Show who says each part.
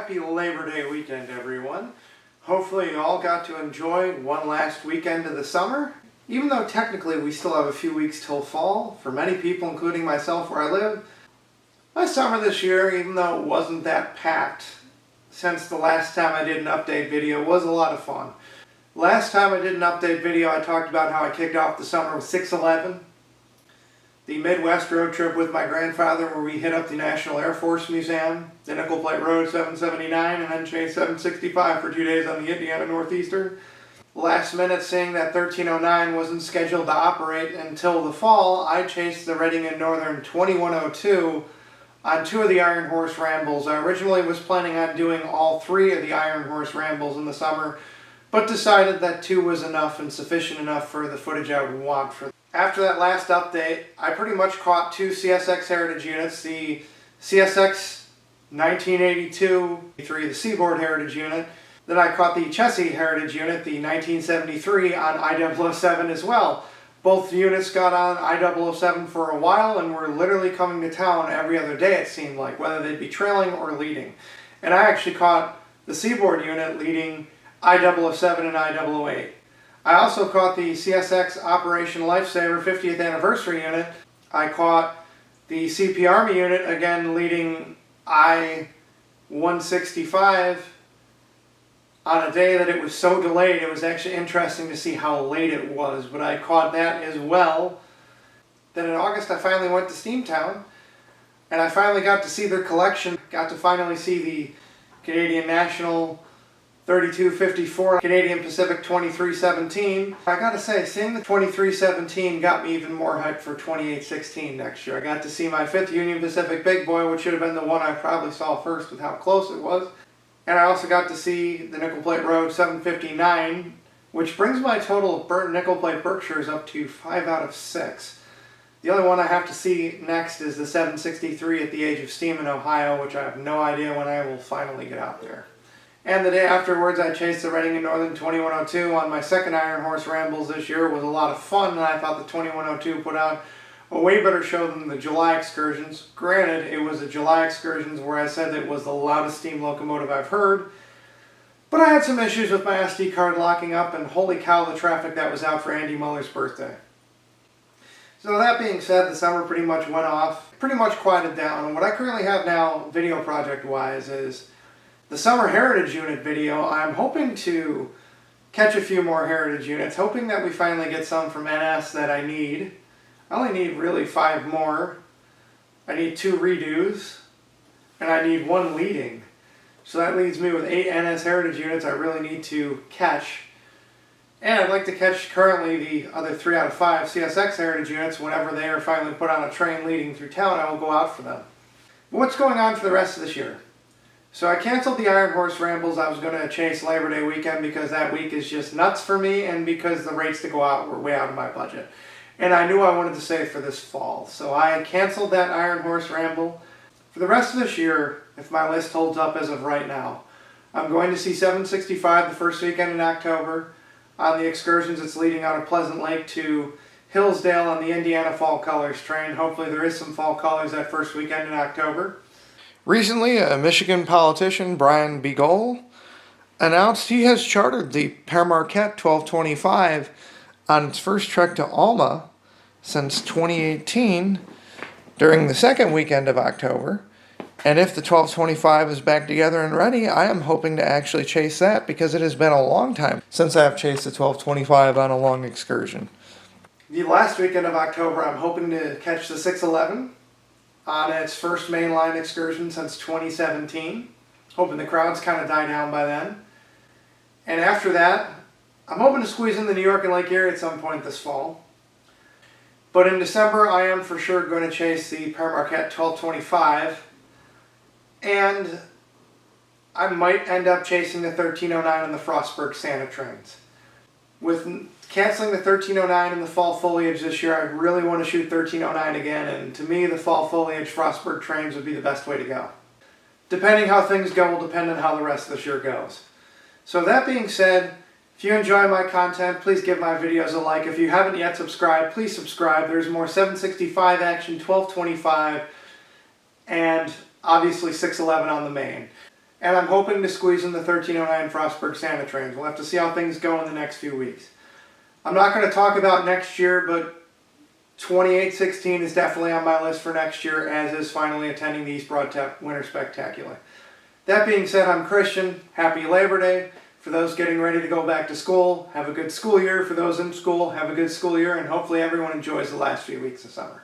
Speaker 1: Happy Labor Day weekend, everyone. Hopefully you all got to enjoy one last weekend of the summer. Even though technically we still have a few weeks till fall, for many people, including myself where I live, my summer this year, even though it wasn't that packed, since the last time I did an update video, was a lot of fun. Last time I did an update video, I talked about how I kicked off the summer with 611, the Midwest road trip with my grandfather where we hit up the National Air Force Museum, the Nickel Plate Road 779, and then chased 765 for 2 days on the Indiana Northeastern. Last minute, seeing that 1309 wasn't scheduled to operate until the fall, I chased the Reading and Northern 2102 on 2 of the Iron Horse Rambles. I originally was planning on doing all 3 of the Iron Horse Rambles in the summer, but decided that 2 was enough and sufficient enough for the footage I would want for. After that last update, I pretty much caught 2 CSX Heritage Units, the CSX 1982, the Seaboard Heritage Unit. Then I caught the Chessie Heritage Unit, the 1973, on I-007 as well. Both units got on I-007 for a while and were literally coming to town every other day, it seemed like, whether they'd be trailing or leading. And I actually caught the Seaboard Unit leading I-007 and I-008. I also caught the CSX Operation Lifesaver 50th Anniversary Unit. I caught the CP Army Unit, again leading I-165 on a day that it was so delayed. It was actually interesting to see how late it was, but I caught that as well. Then in August I finally went to Steamtown, and I finally got to see their collection. Got to finally see the Canadian National 3254, Canadian Pacific 2317. I gotta say, seeing the 2317 got me even more hyped for 2816 next year. I got to see my 5th Union Pacific Big Boy, which should have been the one I probably saw first with how close it was. And I also got to see the Nickel Plate Road 759, which brings my total of burnt Nickel Plate Berkshires up to 5 out of 6. The only one I have to see next is the 763 at the Age of Steam in Ohio, which I have no idea when I will finally get out there. And the day afterwards, I chased the Reading and Northern 2102 on my second Iron Horse Rambles this year. It was a lot of fun, and I thought the 2102 put out a way better show than the July excursions. Granted, it was the July excursions where I said it was the loudest steam locomotive I've heard, but I had some issues with my SD card locking up, and holy cow, the traffic that was out for Andy Muller's birthday. So that being said, the summer pretty much went off, pretty much quieted down, and what I currently have now, video project-wise, is the Summer Heritage Unit video. I'm hoping to catch a few more Heritage Units, hoping that we finally get some from NS that I need. I only need really 5 more. I need 2 redos, and I need 1 leading. So that leaves me with 8 NS Heritage Units I really need to catch. And I'd like to catch currently the other 3 out of 5 CSX Heritage Units. Whenever they are finally put on a train leading through town, I will go out for them. But what's going on for the rest of this year? So I canceled the Iron Horse Rambles. I was going to chase Labor Day weekend because that week is just nuts for me, and because the rates to go out were way out of my budget. And I knew I wanted to save for this fall. So I canceled that Iron Horse Ramble. For the rest of this year, if my list holds up as of right now, I'm going to see 765 the first weekend in October. On the excursions, it's leading out of Pleasant Lake to Hillsdale on the Indiana Fall Colors train. Hopefully there is some fall colors that first weekend in October. Recently, a Michigan politician, Brian Beagle, announced he has chartered the Père Marquette 1225 on its first trek to Alma since 2018 during the second weekend of October. And if the 1225 is back together and ready, I am hoping to actually chase that because it has been a long time since I have chased the 1225 on a long excursion. The last weekend of October, I'm hoping to catch the 611 on its first mainline excursion since 2017. Hoping the crowds kind of die down by then. And after that, I'm hoping to squeeze in the New York and Lake Erie at some point this fall. But in December, I am for sure going to chase the Père Marquette 1225. And I might end up chasing the 1309 and the Frostburg Santa trains. With canceling the 1309 in the fall foliage this year, I really want to shoot 1309 again, and to me the fall foliage Frostburg trains would be the best way to go. Depending how things go will depend on how the rest of this year goes. So that being said, if you enjoy my content, please give my videos a like. If you haven't yet subscribed, please subscribe. There's more 765 action, 1225, and obviously 611 on the main. And I'm hoping to squeeze in the 1309 Frostburg Santa trains. We'll have to see how things go in the next few weeks. I'm not going to talk about next year, but 2816 is definitely on my list for next year, as is finally attending the East Broad Winter Spectacular. That being said, I'm Christian. Happy Labor Day. For those getting ready to go back to school, have a good school year. For those in school, have a good school year, and hopefully everyone enjoys the last few weeks of summer.